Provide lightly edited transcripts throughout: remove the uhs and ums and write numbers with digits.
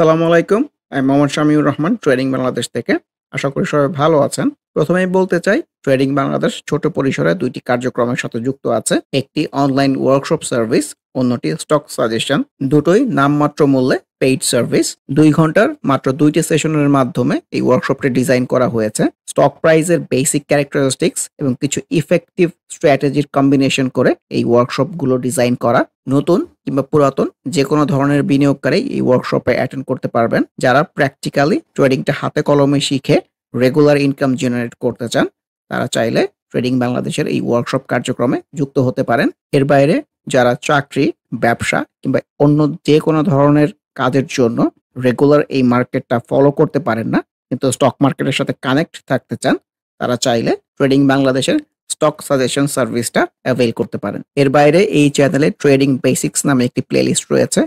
আসসালামু আলাইকুম। আমি মোহাম্মদ শামিউর রহমান ট্রেডিং বাংলাদেশ থেকে। আশা করি সবাই ভালো আছেন। প্রথমেই বলতে চাই ট্রেডিং বাংলাদেশ ছোট পরিসরে ২ টি কার্যক্রমের সাথে যুক্ত আছে। একটি অনলাইন ওয়ার্কশপ সার্ভিস, অন্যটি স্টক সাজেশন। দুটোই নামমাত্র মূল্যে পেইড সার্ভিস। ২ ঘন্টার মাত্র ২ টি সেশনের মাধ্যমে এই ওয়ার্কশপটি ডিজাইন করা হয়েছে। স্টক প্রাইসের বেসিক ক্যারেক্টারিস্টিক্স এবং কিছু ইফেক্টিভ স্ট্র্যাটেজির কম্বিনেশন করে এই ওয়ার্কশপগুলো ডিজাইন করা। নতুন কিংবা পুরাতন যেকোনো ধরনের বিনিয়োগকারী এই ওয়ার্কশপে অ্যাটেন্ড করতে পারবেন। যারা প্র্যাকটিক্যালি ট্রেডিংটা হাতে কলমে শিখে রেগুলার ইনকাম জেনারেট করতে চান, তারা চাইলে ট্রেডিং বাংলাদেশের এই ওয়ার্কশপ কার্যক্রমে যুক্ত হতে পারেন। এর বাইরে যারা চাকরি, ব্যবসা কিংবা অন্য যেকোনো ধরনের কাজের জন্য রেগুলার এই মার্কেটটা ফলো করতে পারেন না, কিন্তু স্টক মার্কেটের সাথে কানেক্ট থাকতে চান, তারা চাইলে ট্রেডিং বাংলাদেশের স্টক সাজেশন সার্ভিসটা অ্যাভেইল করতে পারেন। এর বাইরে এই চ্যানেলে ট্রেডিং বেসিক্স নামে একটি প্লেলিস্ট রয়েছে।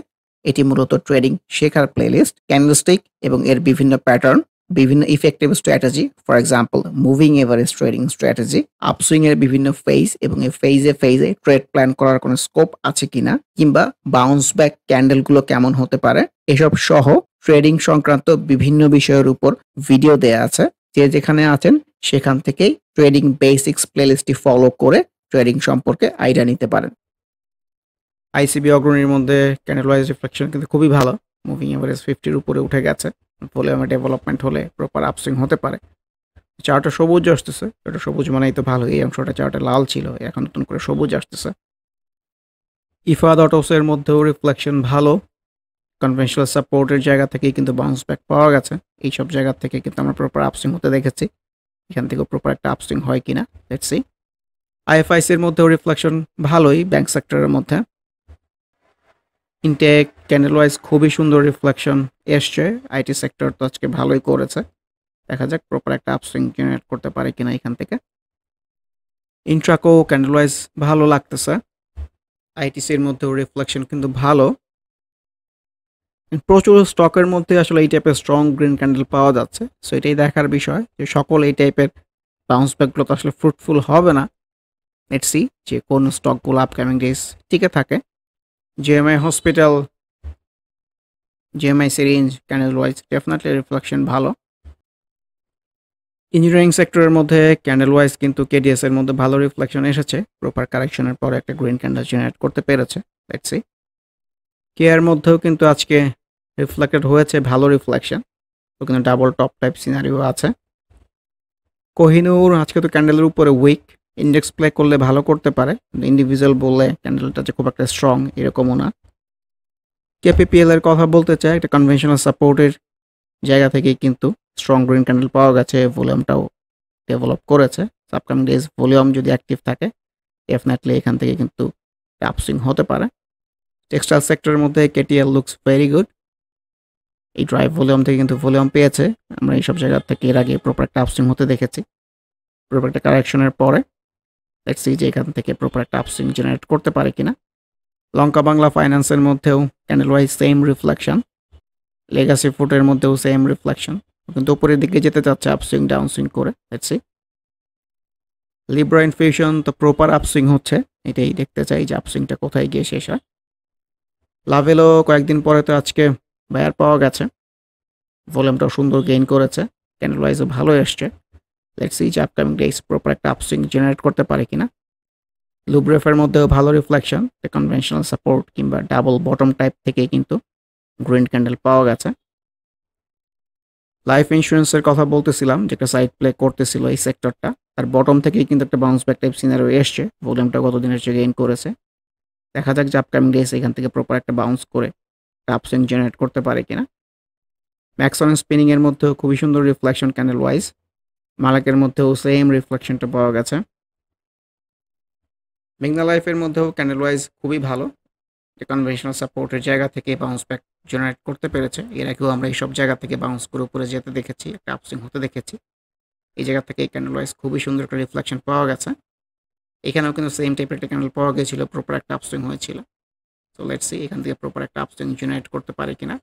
এটি মূলত ট্রেডিং শেখার প্লেলিস্ট। ক্যান্ডেলস্টিক এবং এর বিভিন্ন প্যাটার্ন, বিভিন্ন effective strategy, for example moving average trading strategy, upswing এর বিভিন্ন ফেজ এবং এই ফেজে ট্রেড প্ল্যান করার কোনো স্কোপ আছে কিনা, কিংবা বাউন্স ব্যাক ক্যান্ডেলগুলো কেমন হতে পারে, এসব সহ ট্রেডিং সংক্রান্ত বিভিন্ন বিষয়ের উপর ভিডিও দেয়া আছে। যে যেখানে আছেন সেখান থেকেই ট্রেডিং বেসিক্স প্লেলিস্টটি ফলো করে ট্রেডিং সম্পর্কে আইডিয়া নিতে পারেন। আইসিবি অগ্রণীর মধ্যে ক্যান্ডেল ওয়াইজ রিফ্লেকশন কিন্তু খুবই ভালো। মুভিং এভারেজ 50-র উপরে উঠে গেছে। ভলিউমে ডেভেলপমেন্ট হলে প্রপার আপসুইং হতে পারে। চার্টে সবুজ আসতেছে। এটা সবুজ মানেই তো ভালো। এই অংশটা চার্টে লাল ছিল, এখন নতুন করে সবুজ আসতেছে। ইফাদ অটোসের মধ্যেও রিফ্লেকশন ভালো। কনভেনশনাল সাপোর্টের জায়গা থেকেই কিন্তু বাউন্স ব্যাক পাওয়া গেছে। এইসব জায়গা থেকে কিন্তু আমরা প্রপার আপসুইং হতে দেখেছি। এখান থেকেও প্রপার একটা আপসুইং হয় কিনা লেটস সি। আইএফআইসির মধ্যেও রিফ্লেকশন ভালোই ব্যাংক সেক্টরের মধ্যে। ইনটেক ক্যান্ডেল ওয়াইজ খুবই সুন্দর রিফ্লেকশন এসছে। আইটি সেক্টর তো আজকে ভালোই করেছে। দেখা যাক প্রপার একটা আপসুইং জেনারেট করতে পারে কিনা এখান থেকে। ইন্ট্রাকো ক্যান্ডেল ওয়াইজ ভালো লাগতেছে। আইটিসির মধ্যেও রিফ্লেকশন কিন্তু ভালো। প্রচুর স্টকের মধ্যে আসলে এই টাইপের স্ট্রং গ্রিন ক্যান্ডেল পাওয়া যাচ্ছে। সো এটাই দেখার বিষয় যে সকল এই টাইপের বাউন্স ব্যাকগুলো তো আসলে ফ্রুটফুল হবে না। লেটস সি যে কোন স্টকগুলো আপকামিং ডেজ টিকে থাকে। GMI hospital, GMI syringe candle wise definitely reflection ভালো। ইঞ্জিনিয়ারিং সেক্টরের মধ্যে ক্যান্ডেল ওয়াইজ কিন্তু কেডিএস এর মধ্যে ভালো রিফ্লেকশন এসেছে। প্রপার কারেকশনের পরে একটা গ্রিন ক্যান্ডেল জেনারেট করতে পেরেছে। Let's see. কেয়ার মধ্যেও কিন্তু আজকে রিফ্লেক্টেড হয়েছে ভালো রিফ্লেকশন। তো কিন্তু ডাবল টপ টাইপ সিনারিও আছে। কোহিনুর আজকে তো ক্যান্ডেলের উপরে উইক, ইন্ডেক্স প্লে করলে ভালো করতে পারে, কিন্তু ইন্ডিভিজুয়াল বললে ক্যান্ডেলটা যে খুব একটা স্ট্রং এরকমও না। কেপিপিএল এর কথা বলতে চাই, একটা কনভেনশনাল সাপোর্টের জায়গা থেকেই কিন্তু স্ট্রং গ্রিন ক্যান্ডেল পাওয়া গেছে। ভলিউমটাও ডেভেলপ করেছে। আপকামিং ডেজ ভলিউম যদি অ্যাক্টিভ থাকে ডেফিনেটলি এখান থেকে কিন্তু আপসুইং হতে পারে। টেক্সটাইল সেক্টরের মধ্যে কেটিএল লুকস ভেরি গুড। এই ড্রাইভ ভলিউম থেকে কিন্তু ভলিউম পেয়েছে। আমরা এইসব জায়গা থেকে এর আগে প্রপার একটা আপসুইং হতে দেখেছি। প্রপার একটা কারেকশনের পরে লেটস সি যে এখান থেকে প্রপার একটা আপসুইং জেনারেট করতে পারে কিনা। লঙ্কা বাংলা ফাইন্যান্সের মধ্যেও candle wise same reflection. Legacy ফুডের মধ্যেও সেম রিফ্লেকশন, কিন্তু উপরের দিকে যেতে চাচ্ছে আপসুইং ডাউন সুইং করে। Let's see. লিব্রা ইনফিউশন তো প্রপার আপসুইং হচ্ছে, এটাই দেখতে চাই যে আপসুইংটা কোথায় গিয়ে শেষ হয়। লাভেলও কয়েকদিন পরে তো আজকে বায়ার পাওয়া গেছে। ভলিউমটাও সুন্দর গেইন করেছে। ক্যান্ডেল ওয়াইজও ভালো এসছে। লেটস সি যে আপকামিং ডেজ প্রপার একটা আপসুইং জেনারেট করতে পারে কিনা। লুব্রেফের মধ্যেও ভালো রিফ্লেকশন। কনভেনশনাল সাপোর্ট কিংবা ডাবল বটম টাইপ থেকে কিন্তু গ্রিন ক্যান্ডেল পাওয়া গেছে। লাইফ ইন্স্যুরেন্সের কথা বলতেছিলাম, যেটা সাইড প্লে করতেছিল এই সেক্টরটা, আর বটম থেকেই কিন্তু একটা বাউন্স ব্যাক টাইপ সিনারিও এসছে। ভলিউমটা গতদিনের চেয়ে গেইন করেছে। দেখা যাক যে আপকামিং ডেজ এখান থেকে প্রপার একটা বাউন্স করে আপসুইং জেনারেট করতে পারে কিনা। ম্যাক্সন স্পিনিং এর মধ্যেও খুবই সুন্দর রিফ্লেকশন ক্যান্ডেল ওয়াইজ। মালাকের মধ্যেও সেম রিফ্লেকশনটা পাওয়া গেছে। মেঘনা লাইফের মধ্যেও ক্যান্ডেল ওয়াইজ খুবই ভালো। কনভেনশনাল সাপোর্টের জায়গা থেকে বাউন্স ব্যাক জেনারেট করতে পেরেছে। এর আগেও আমরা এইসব জায়গা থেকে বাউন্স করে উপরে যেতে দেখেছি, একটা আপসুইং হতে দেখেছি। এই জায়গা থেকে এই ক্যান্ডেল ওয়াইজ খুবই সুন্দর একটা রিফ্লেকশন পাওয়া গেছে। এখানেও কিন্তু সেম টাইপের একটা ক্যান্ডেল পাওয়া গেছিল, প্রপার একটা আপসুইং হয়েছিল। সো লেটস সি এখান থেকে প্রপার একটা আপসুইং জেনারেট করতে পারে কিনা।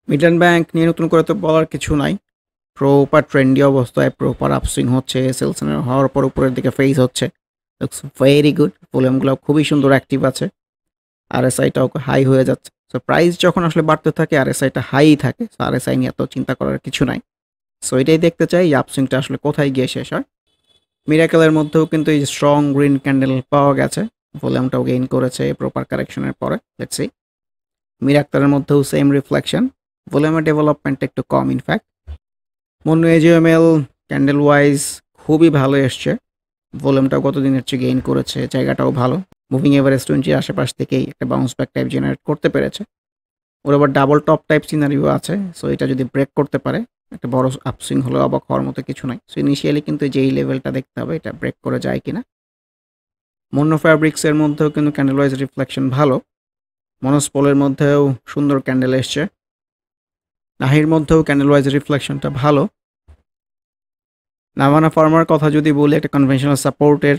মিডল্যান্ড ব্যাংক নিয়ে নতুন করে তো বলার কিছু নাই। প্রপার ট্রেন্ডি অবস্থায় প্রপার আপসুইং হচ্ছে। সেলসন হওয়ার পর উপরের দিকে ফেজ হচ্ছে। Looks very good. ভলিউমগুলো খুবই সুন্দর অ্যাক্টিভ আছে। আরএসআইটাও হাই হয়ে যাচ্ছে। সো প্রাইস যখন আসলে বাড়তে থাকে আরএসআইটা হাই থাকে। সো আরএসআই নিয়ে এত চিন্তা করার কিছু নাই। সো এটাই দেখতে চাই এই আপসুইংটা আসলে কোথায় গিয়ে শেষ হয়। মিরাকেলের মধ্যেও কিন্তু এই স্ট্রং গ্রিন ক্যান্ডেল পাওয়া গেছে। ভলিউমটাও গেইন করেছে প্রপার কারেকশনের পরে। Let's see. মিরাক্তারের মধ্যেও সেম রিফ্লেকশন। ভলিউমের ডেভেলপমেন্ট একটু কম ইনফ্যাক্ট। মন্য এজিএমএল ক্যান্ডেল ওয়াইজ খুবই ভালো এসছে। ভলিউমটাও গত দিনের চেয়ে গেইন করেছে, জায়গাটাও ভালো। মুভিং এভারেজ 20 আশেপাশ থেকেই একটা বাউন্স ব্যাক টাইপ জেনারেট করতে পেরেছে। ওর আবার ডাবল টপ টাইপ সিনারিও আছে। সো এটা যদি ব্রেক করতে পারে একটা বড় আপসুইং হলেও অবাক হওয়ার মতো কিছু নাই। সো ইনিশিয়ালি কিন্তু যেই লেভেলটা দেখতে হবে এটা ব্রেক করে যায় কিনা। মন্য ফ্যাব্রিক্সের মধ্যেও কিন্তু ক্যান্ডেল ওয়াইজ রিফ্লেকশন ভালো। মনোস্পলের মধ্যেও সুন্দর ক্যান্ডেল এসছে। নাহির মধ্যেও ক্যান্ডেল ওয়াইজ রিফ্লেকশনটা ভালো। নাভানা ফার্মার কথা যদি বলি একটা কনভেনশনাল সাপোর্টের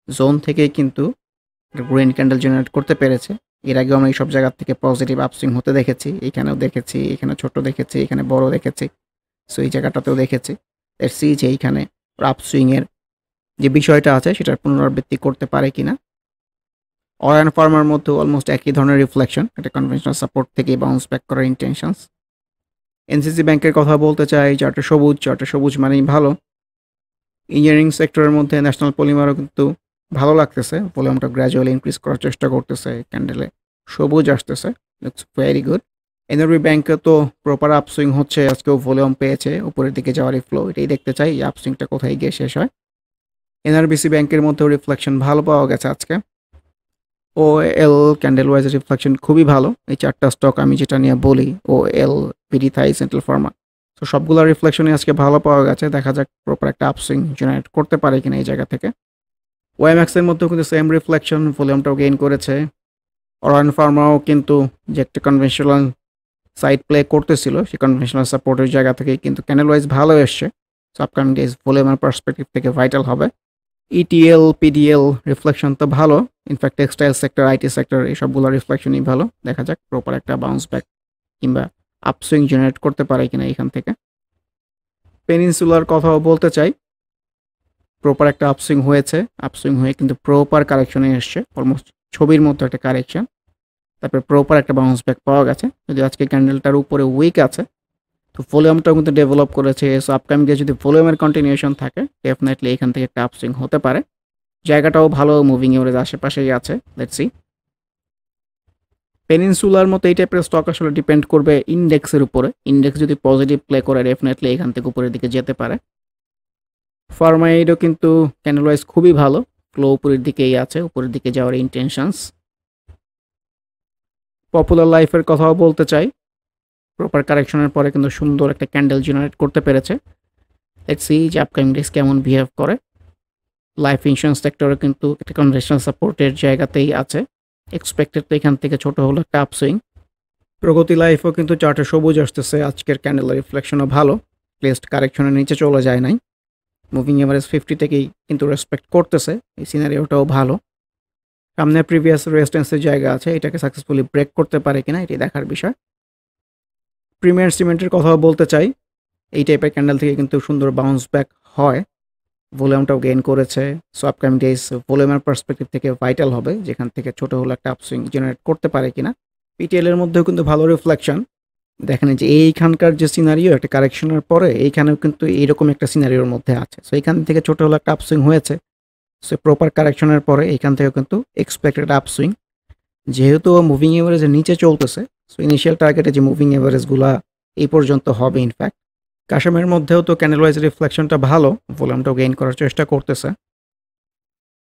জোন থেকেই কিন্তু গ্রিন ক্যান্ডেল জেনারেট করতে পেরেছে। এর আগেও আমরা এইসব জায়গার থেকে পজিটিভ আপসুইং হতে দেখেছি। এখানেও দেখেছি, এখানে ছোট দেখেছি, এখানে বড় দেখেছি। সো এই জায়গাটাতেও দেখেছি। সি যে এইখানে আপসুইংয়ের যে বিষয়টা আছে সেটার পুনরাবৃত্তি করতে পারে কিনা। অয়ান ফার্মার মধ্যেও অলমোস্ট একই ধরনের রিফ্লেকশন, একটা কনভেনশনাল সাপোর্ট থেকে বাউন্স ব্যাক করার ইন্টেনশনস। এনসিসি ব্যাংকের কথা বলতে চাই, চারটে সবুজ মানেই ভালো। ইঞ্জিনিয়ারিং সেক্টরের মধ্যে ন্যাশনাল পলিমারও কিন্তু ভালো লাগতেছে। ভলিউমটা গ্র্যাজুয়ালি ইনক্রিজ করার চেষ্টা করতেছে। ক্যান্ডেলে সবুজ আসতেছে, লুকস ভেরি গুড। এনআরবি ব্যাংকে তো প্রপার আপসুইং হচ্ছে, আজকেও ভলিউম পেয়েছে, উপরের দিকে যাওয়ারই ফ্লো। এটাই দেখতে চাই এই আপসুইংটা কোথায় গিয়ে শেষ হয়। এনআরবিসি ব্যাংকের মধ্যেও রিফ্লেকশন ভালো পাওয়া গেছে আজকে। ও এল ক্যান্ডেল ওয়াইজ রিফ্লেকশন খুবই ভালো। এই চারটা স্টক আমি যেটা নিয়ে বলি, ও এল, পিডি থাই, সেন্ট্রাল ফার্মা, তো সবগুলো রিফ্লেকশনই আজকে ভালো পাওয়া গেছে। দেখা যাক প্রপার একটা আপসুইং জেনারেট করতে পারে কিনা এই জায়গা থেকে। ওএমএক্সের মধ্যেও কিন্তু সেম রিফ্লেকশন, ভলিউমটাও গেইন করেছে। অরায়ন ফার্মাও কিন্তু যে একটা কনভেনশনাল সাইড প্লে করতেছিল, সেই কনভেনশনাল সাপোর্টের জায়গা থেকে কিন্তু ক্যান্ডেল ওয়াইজ ভালো এসছে। সো আপকামিং ডেজ ভলিউমের পার্সপেক্টিভ থেকে ভাইটাল হবে। ইটিএল, পিডিএল রিফ্লেকশন তো ভালো। In fact textile sector, IT sector এই সবগুলো রিফ্লেকশনই ভালো। দেখা যাক প্রপার একটা বাউন্স ব্যাক কিংবা আপসুইং জেনারেট করতে পারে কিনা এখান থেকে। পেনিনসুলার কথাও বলতে চাই, প্রপার একটা আপসুইং হয়েছে। আপসুইং হয়ে কিন্তু প্রপার কারেকশনে এসছে, অলমোস্ট ছবির মতো একটা কারেকশন। তারপরে প্রপার একটা বাউন্স ব্যাক পাওয়া গেছে। যদি আজকে ক্যান্ডেলটার উপরে উইক আছে, তো ভলিউমটাও কিন্তু ডেভেলপ করেছে। সো আপকামিং ডে যদি ভলিউমের কন্টিনিউশন থাকে, ডেফিনেটলি এখান থেকে একটা আপসুইং হতে পারে। জায়গাটাও ভালো, মুভিং এভারেজ আশেপাশেই আছে। Let's see. পেনিনসুলার মতো এই টাইপের স্টক আসলে ডিপেন্ড করবে ইন্ডেক্সের উপরে। ইন্ডেক্স যদি পজিটিভ প্লে করে, ডেফিনেটলি এখান থেকে উপরের দিকে যেতে পারে। ফার্মাইডও কিন্তু ক্যান্ডেল ওয়াইজ খুবই ভালো, ফ্লো উপরের দিকেই আছে, উপরের দিকে যাওয়ার ইন্টেনশনস। পপুলার লাইফের কথাও বলতে চাই, প্রপার কারেকশনের পরে কিন্তু সুন্দর একটা ক্যান্ডেল জেনারেট করতে পেরেছে। লেটস সি যে আপকামিং ডেজ কেমন বিহেভ করে। লাইফ ইন্স্যুরেন্স সেক্টরে কিন্তু একটা কনভেনশনাল সাপোর্টের জায়গাতেই আছে। এক্সপেক্টেড তো এখান থেকে ছোট হলো একটা আপসুইং। প্রগতি লাইফও কিন্তু চার্টে সবুজ আসতেছে। আজকের ক্যান্ডেলের রিফ্লেকশনও ভালো, প্লেসড কারেকশনের নিচে চলে যায় নাই। মুভিং এভারেজ 50 থেকেই কিন্তু রেসপেক্ট করতেছে। এই সিনারিওটাও ভালো। সামনে প্রিভিয়াস রেজিস্ট্যান্সের জায়গা আছে, এটাকে সাকসেসফুলি ব্রেক করতে পারে কিনা এটি দেখার বিষয়। প্রিমিয়ার সিমেন্টের কথাও বলতে চাই, এই টাইপের ক্যান্ডেল থেকে কিন্তু সুন্দর বাউন্স ব্যাক হয়। ভলিউমটাও গেইন করেছে। সো আপকামিং ডেজ ভলিউমের পার্সপেক্টিভ থেকে ভাইটাল হবে, যেখান থেকে ছোট হলো একটা আপসুইং জেনারেট করতে পারে কিনা। পিটিএল এর মধ্যেও কিন্তু ভালো রিফ্লেকশন। দেখেন যে এইখানকার যে সিনারিও একটা কারেকশনের পরে এইখানেও কিন্তু এইরকম একটা সিনারিওর মধ্যে আছে। সো এখান থেকে ছোট হলো একটা আপসুইং হয়েছে। সো প্রপার কারেকশনের পরে এইখান থেকেও কিন্তু এক্সপেক্টেড আপসুইং। যেহেতু মুভিং এভারেজের নিচে চলতেছে, সো ইনিশিয়াল টার্গেটে যে মুভিং এভারেজগুলা এই পর্যন্ত হবে ইনফ্যাক্ট। কাশেমের মধ্যেও তো ক্যান্ডেল ওয়াইজ রিফ্লেকশনটা ভালো, ভলিউমটাও গেইন করার চেষ্টা করতেছে।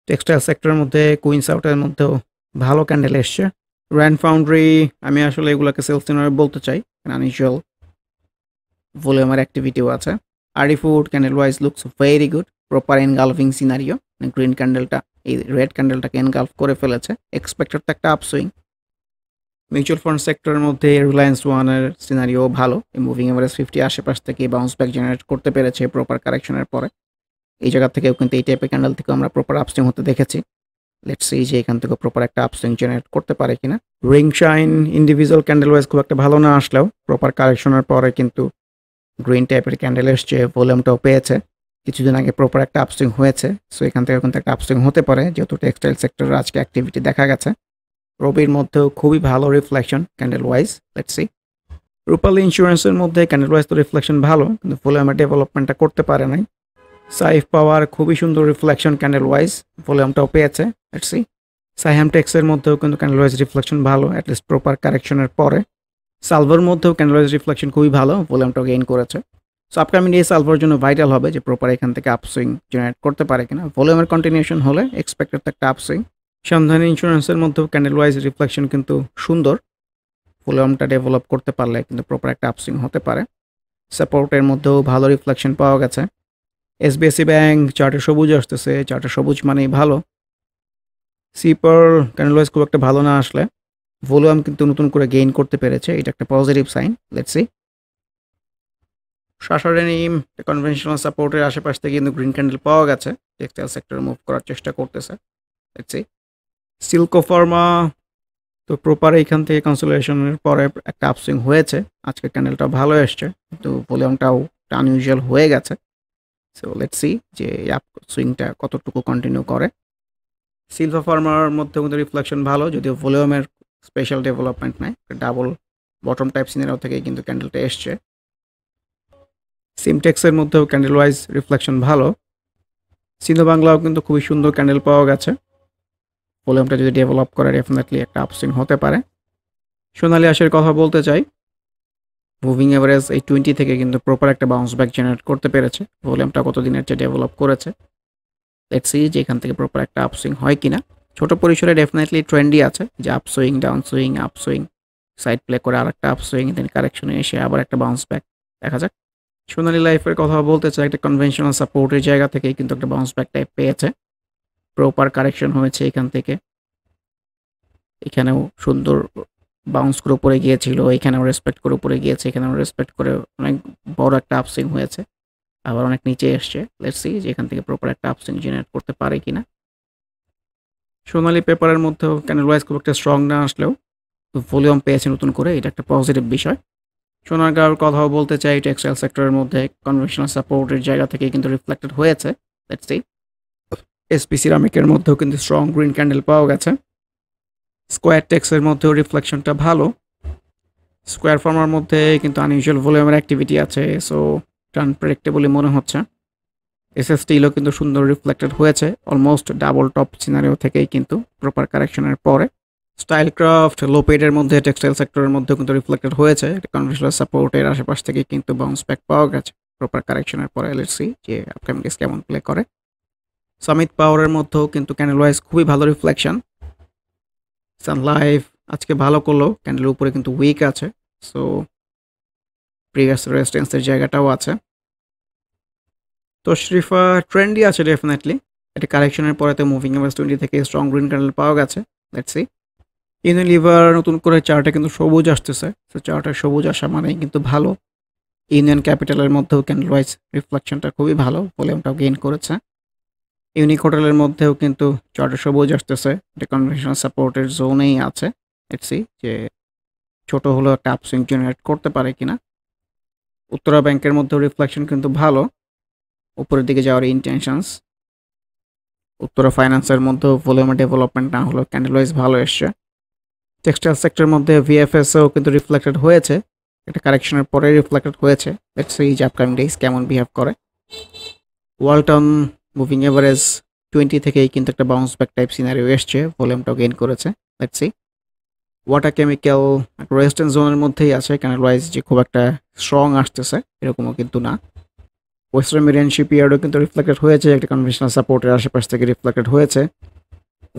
টেক্সটাইল সেক্টরের মধ্যে কুইন্স আউটের মধ্যেও ভালো ক্যান্ডেল এসছে। র্যান্ড ফাউন্ড্রি আমি আসলে এগুলোকে সেলস সিনারি বলতে চাই, আনইউজুয়াল ভলিউমের অ্যাক্টিভিটিও আছে। আরিফুড candle wise looks very good, proper engulfing scenario. Green ক্যান্ডেলটা এই রেড ক্যান্ডেলটাকে এনগালফ করে ফেলেছে, এক্সপেক্টেড তো একটা আপসুইং। মিউচুয়াল ফান্ড সেক্টরের মধ্যে রিলায়েন্স ওয়ানের সিনারিও ভালো। এই মুভিং এভারেজ 50 আশেপাশ থেকে বাউন্স ব্যাক জেনারেট করতে পেরেছে প্রপার কারেকশনের পরে। এই জায়গা থেকেও কিন্তু এই টাইপের ক্যান্ডেল থেকে আমরা প্রপার আপসুইং হতে দেখেছি। লেটস সি যে এখান থেকে প্রপার একটা আপসুইং জেনারেট করতে পারে কিনা। Ring shine individual candle wise খুব একটা ভালো না আসলেও প্রপার কারেকশনের পরে কিন্তু গ্রিন টাইপের ক্যান্ডেল এসছে, ভলিউমটাও পেয়েছে। কিছুদিন আগে প্রপার একটা আপসুইং হয়েছে। সো এখান থেকে কিন্তু একটা আপসুইং হতে পারে, যেহেতু টেক্সটাইল সেক্টরের আজকে অ্যাক্টিভিটি দেখা গেছে। রবির মধ্যেও খুবই ভালো reflection candle wise. Let's see. Rupali ইন্স্যুরেন্সের মধ্যে ক্যান্ডেল ওয়াইজ তো রিফ্লেকশন ভালো, কিন্তু ভলিউমের ডেভেলপমেন্টটা করতে পারে নাই। সাইফ পাওয়ার খুবই সুন্দর রিফ্লেকশন ক্যান্ডেল ওয়াইজ, ভলিউমটাও পেয়েছে। Let's see. সাইহাম টেক্সের মধ্যেও কিন্তু ক্যান্ডেল ওয়াইজ রিফ্লেকশন ভালো, অ্যাটলিস্ট প্রপার কারেকশনের পরে। সালভার মধ্যেও ক্যান্ডেল ওয়াইজ রিফ্লেকশন খুবই ভালো, ভলিউমটাও গেইন করেছে। সো আপকামিং ডে সালভার জন্য ভাইটাল হবে যে প্রপার এখান থেকে আপসুইং জেনারেট করতে পারে কিনা। ভলিউমের কন্টিনিউশন হলে এক্সপেক্টেড একটা আপসুইং। সন্ধানী ইন্স্যুরেন্সের মধ্যেও ক্যান্ডেল ওয়াইজ রিফ্লেকশন কিন্তু সুন্দর, ভলিউমটা ডেভেলপ করতে পারলে কিন্তু প্রপার একটা আপসুইং হতে পারে। সাপোর্টের মধ্যেও ভালো রিফ্লেকশন পাওয়া গেছে। এসবিএসসি ব্যাংক চার্টে সবুজ আসতেছে, চার্টে সবুজ মানেই ভালো। সিপার ক্যান্ডেল ওয়াইজ খুব একটা ভালো না আসলে ভলিউম কিন্তু নতুন করে গেইন করতে পেরেছে, এটা একটা পজিটিভ সাইন। Let's see. শাসারেনিম কনভেনশনাল সাপোর্টের আশেপাশ থেকে কিন্তু গ্রিন ক্যান্ডেল পাওয়া গেছে, টেক্সটাইল সেক্টরে মুভ করার চেষ্টা করতেছে। Let's see. সিল্কো ফার্মা তো প্রপার এইখান থেকে কনসোলিডেশনের পরে একটা আপসুইং হয়েছে, আজকে ক্যান্ডেলটা ভালো এসছে, কিন্তু ভলিউমটাও আনইউজুয়াল হয়ে গেছে। সো লেটস সি যে আপসুইংটা কতটুকু কন্টিনিউ করে। সিলভা ফার্মার মধ্যে কিন্তু রিফ্লেকশন ভালো, যদিও ভলিউমের স্পেশাল ডেভেলপমেন্ট নাই, ডাবল বটম টাইপ সিনারিও থেকে কিন্তু ক্যান্ডেলটা এসছে। সিমটেক্সের মধ্যেও ক্যান্ডেল ওয়াইজ রিফ্লেকশন ভালো। সিন্ধু বাংলাও কিন্তু খুবই সুন্দর ক্যান্ডেল পাওয়া গেছে, ভলিউমটা যদি ডেভেলপ করে ডেফিনেটলি একটা আপসুইং হতে পারে। সোনালী আঁশের কথা বলতে চাই, মুভিং এভারেজ এই 20 থেকে কিন্তু প্রপার একটা বাউন্স ব্যাক জেনারেট করতে পেরেছে, ভলিউমটা কতদিনের চেয়ে ডেভেলপ করেছে। লেটস সি যে এখান থেকে প্রপার একটা আপসুইং হয় কিনা। ছোট পরিসরে ডেফিনেটলি ট্রেন্ডই আছে যে upswing down swing upswing, side play করে আর একটা আপসুইং, দেন কারেকশনে এসে আবার একটা বাউন্স ব্যাক, দেখা যাক। সোনালী লাইফের কথা বলতে চাই, একটা কনভেনশনাল সাপোর্টের জায়গা থেকেই কিন্তু একটা বাউন্স ব্যাক টাইপ পেয়েছে, প্রপার কারেকশন হয়েছে এখান থেকে। এখানেও সুন্দর বাউন্স করে উপরে গিয়েছিল, এখানেও রেসপেক্ট করে উপরে গিয়েছে, এখানেও রেসপেক্ট করে অনেক বড় একটা আপসুইং হয়েছে, আবার অনেক নিচে এসছে। লেটস সি যে এখান থেকে প্রপার একটা আপসুইং জেনারেট করতে পারে কিনা। সোনালী পেপারের মধ্যেও ক্যান্ডেল ওয়াইজ খুব একটা স্ট্রং না আসলেও ভলিউম পেয়েছে নতুন করে, এটা একটা পজিটিভ বিষয়। সোনারগাঁওর কথাও বলতে চাই, টেক্সটাইল সেক্টরের মধ্যে কনভেনশনাল সাপোর্টের জায়গা থেকে কিন্তু রিফ্লেক্টেড হয়েছে। Let's see. এসপি সিরামিকের মধ্যেও কিন্তু স্ট্রং গ্রিন ক্যান্ডেল পাওয়া গেছে। স্কোয়ার টেক্সের মধ্যেও রিফ্লেকশনটা ভালো। স্কোয়ার ফার্মার মধ্যে কিন্তু আনইউজুয়াল ভলিউমের অ্যাক্টিভিটি আছে, সো আনপ্রেডিক্টেবলি মনে হচ্ছে। এসএস স্টিলও কিন্তু সুন্দর রিফ্লেক্টেড হয়েছে, অলমোস্ট ডাবল টপ সিনারিও থেকেই কিন্তু প্রপার কারেকশনের পরে। স্টাইল ক্রাফট লোপেডের মধ্যে টেক্সটাইল সেক্টরের মধ্যে কিন্তু রিফ্লেক্টেড হয়েছে, কনভেনশনাল সাপোর্টের আশেপাশ থেকে কিন্তু বাউন্স ব্যাক পাওয়া গেছে প্রপার কারেকশনের পরে। লেটস সি যে আপকামিং ডেজ কেমন প্লে করে। সামিট পাওয়ারের মধ্যেও কিন্তু ক্যান্ডেল ওয়াইজ খুবই ভালো রিফ্লেকশন। সান লাইফ আজকে ভালো করলো, ক্যান্ডেলের উপরে কিন্তু উইক আছে, সো প্রিভিয়াস রেজিস্ট্যান্সের জায়গাটাও আছে। তো শরিফা ট্রেন্ডই আছে ডেফিনেটলি, এটা কারেকশনের পরে তো মুভিং এভারেজ 20 থেকে স্ট্রং গ্রিন ক্যান্ডেল পাওয়া গেছে। Let's see. ইউনিলিভার নতুন করে চার্টে কিন্তু সবুজ আসতেছে, তো চার্টে সবুজ আসা মানেই কিন্তু ভালো। ইউনিয়ন ক্যাপিটালের মধ্যেও ক্যান্ডেল ওয়াইজ রিফ্লেকশনটা খুবই ভালো, ভলিউমটাও গেইন করেছে। ইউনিক হোটেলের মধ্যেও কিন্তু চার্টে সবুজ আসতেছে, এটা কনভেনশনাল সাপোর্টের জোনেই আছে। লেটস সি যে ছোট হলেও একটা আপসুইং জেনারেট করতে পারে কিনা। উত্তরা ব্যাংকের মধ্যেও রিফ্লেকশন কিন্তু ভালো, উপরের দিকে যাওয়ার ইন্টেনশনস। উত্তরা ফাইন্যান্সের মধ্যেও ভলিউমের ডেভেলপমেন্ট না হলেও ক্যান্ডেল ওয়াইজ ভালো এসছে। টেক্সটাইল সেক্টরের মধ্যে ভিএফএসও কিন্তু রিফ্লেক্টেড হয়েছে, এটা কারেকশনের পরে রিফ্লেক্টেড হয়েছে। লেটস সি যে আপকামিং ডেজ কেমন বিহেভ করে। ওয়ালটন মুভিং এভারেজ 20 থেকেই কিন্তু একটা বাউন্স ব্যাক টাইপ সিনারিও এসছে, ভলিউমটাও গেইন করেছে। Let's see. Water chemical resistance জোনের মধ্যেই আছে, ক্যান্ডেল ওয়াইজ যে খুব একটা স্ট্রং আসতেছে এরকমও কিন্তু না। ওয়েস্টার্ন মেরিন শিপইয়ার্ডও কিন্তু রিফ্লেক্টেড হয়েছে, একটা কনভেনশনাল সাপোর্টের আশেপাশ থেকে রিফ্লেক্টেড হয়েছে।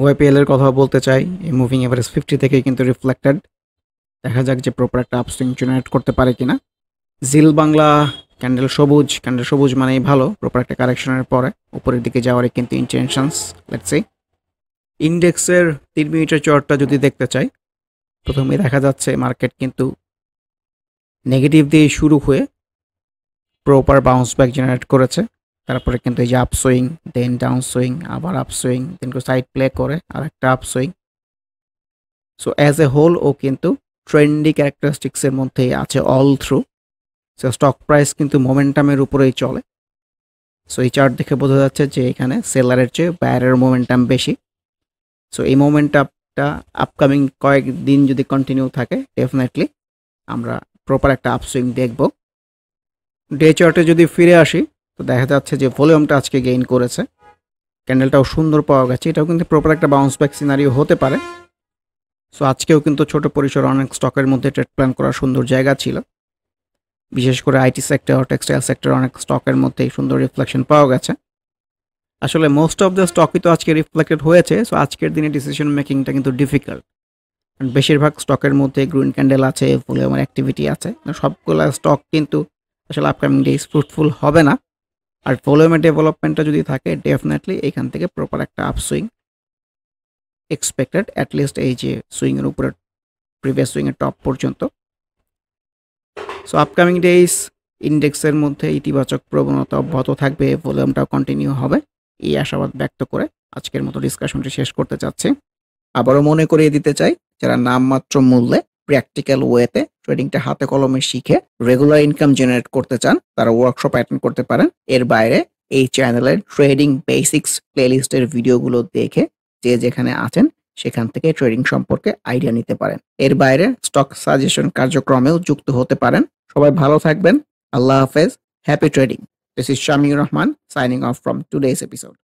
ওয়াইপিএল এর কথা বলতে চাই, এই মুভিং এভারেজ 50 থেকেই কিন্তু রিফ্লেক্টেড, দেখা যাক যে প্রপার একটা আপসুইং জেনারেট করতে পারে কিনা। জিল বাংলা ক্যান্ডেল সবুজ মানেই ভালো, প্রপার একটা কারেকশনের পরে উপরের দিকে যাওয়ারই কিন্তু ইন্টেনশনস। Let's see. ইন্ডেক্সের 3 মিনিটের চার্টটা যদি দেখতে চাই, প্রথমে দেখা যাচ্ছে মার্কেট কিন্তু নেগেটিভ দিয়ে শুরু হয়ে প্রপার বাউন্স ব্যাক জেনারেট করেছে, তারপরে কিন্তু এই যে আপসুইং, দেন ডাউন সুইং, আবার আপসুইং, দেন সাইড প্লে করে আর একটা upswing. So as a whole ও কিন্তু ট্রেন্ডি ক্যারেক্টারিস্টিক্সের মধ্যেই আছে all through. So stock price কিন্তু মোমেন্টামের উপরেই চলে, সো এই চার্ট দেখে বোঝা যাচ্ছে যে এখানে সেলারের চেয়ে বায়ারের মোমেন্টাম বেশি। সো এই মোমেন্টামটা মার্কেটটা আপকামিং কয়েকদিন যদি কন্টিনিউ থাকে ডেফিনেটলি আমরা প্রপার একটা আপসুইং দেখব। ডে চার্টে যদি ফিরে আসি তো দেখা যাচ্ছে যে ভলিউমটা আজকে গেইন করেছে, ক্যান্ডেলটাও সুন্দর পাওয়া গেছে, এটাও কিন্তু প্রপার একটা বাউন্স ব্যাক সিনারিও হতে পারে। সো আজকেও কিন্তু ছোট পরিসরে অনেক স্টকের মধ্যে ট্রেড প্ল্যান করার সুন্দর জায়গা ছিল, বিশেষ করে আইটি সেক্টর, টেক্সটাইল সেক্টর অনেক স্টকের মধ্যেই সুন্দর রিফ্লেকশন পাওয়া গেছে। আসলে মোস্ট অফ দ্য স্টকই তো আজকে রিফ্লেক্টেড হয়েছে, সো আজকের দিনে ডিসিশন মেকিংটা কিন্তু ডিফিকাল্ট। বেশিরভাগ স্টকের মধ্যে গ্রিন ক্যান্ডেল আছে, ভলিউমের অ্যাক্টিভিটি আছে, সবগুলা স্টক কিন্তু আসলে আপকামিং ডেজ ফ্রুটফুল হবে না। আর ভলিউমের ডেভেলপমেন্টটা যদি থাকে ডেফিনেটলি এখান থেকে প্রপার একটা আপসুইং এক্সপেক্টেড, অ্যাটলিস্ট এই যে সুইংয়ের উপরে প্রিভিয়াস সুইংয়ের টপ পর্যন্ত। সো আপকামিং ডেজ ইন্ডেক্সের মধ্যে ইতিবাচক প্রবণতা অব্যাহত থাকবে, ভলিউমটাও কন্টিনিউ হবে, এই আশাবাদ ব্যক্ত করে আজকের মতো ডিসকাশনটি শেষ করতে চাচ্ছি। আবারও মনে করিয়ে দিতে চাই, যারা নামমাত্র মূল্যে প্র্যাকটিক্যাল ওয়েতে ট্রেডিংটা হাতে কলমে শিখে রেগুলার ইনকাম জেনারেট করতে চান তারা ওয়ার্কশপ অ্যাটেন্ড করতে পারেন। এর বাইরে এই চ্যানেলের ট্রেডিং বেসিক্স প্লেলিস্টের ভিডিওগুলো দেখে যে যেখানে আছেন সেখান থেকে ট্রেডিং সম্পর্কে আইডিয়া নিতে পারেন। এর বাইরে স্টক সাজেশন কার্যক্রমেও যুক্ত হতে পারেন। সবাই ভালো থাকবেন। আল্লাহ হাফেজ। Happy trading. This is Shamiur Rahman signing off from today's episode.